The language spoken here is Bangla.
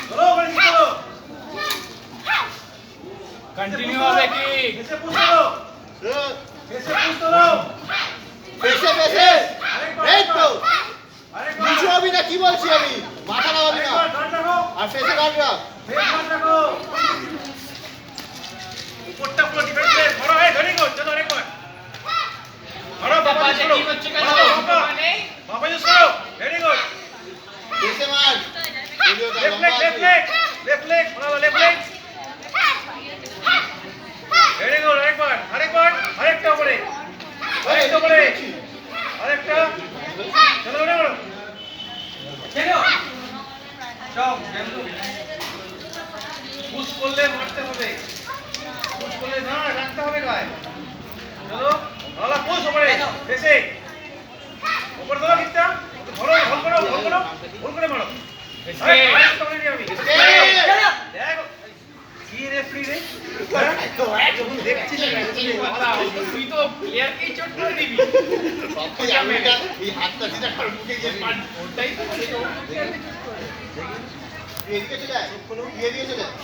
চলো বলে চলো कंटिन्यू হবে কি এসে পুশ করো এসে পুশ করো পেছে পেছে এই তো বুঝো আমি না কি বলছি আমি মাথা লাগাবি না গান রাখো আর পেছে গান রাখ ফেস গান রাখো উপরটা পুরো ডিফেন্স প্লেয়ার ধরো এই ধরি গো চলো আরেকবার ধরো বাবা পাশে চলো কি হচ্ছে কেন মানে বাবা ইউজ করো ভেরি গুড পেছে মার লেফট লেগ বলো লেফট লেগ ভেরি গুড আরেকবার আরেকটা উপরে আরেকটা উপরে আরেকটা চলো ওরে বলো চলো যাও গেন্দু পুশ করলে মারতে হবে পুশ করলে না রাখতে হবে গায় চলো ভালো পুশ উপরে এসে উপর দাও কিটা ধরো ভুল করে মারো এসকে আরেকটা বলে দিই আমি দেখো কি রেফারি রে দেখছিস তুই তো প্লেয়ারকেই চোট করে দিবি এই হাতটা দিটা কার মুখে গিয়ে মার ওটাই তো বলি, ও প্লেয়ারকে চোট করে। এদিকে চলে আয় এদিকে চলে আয়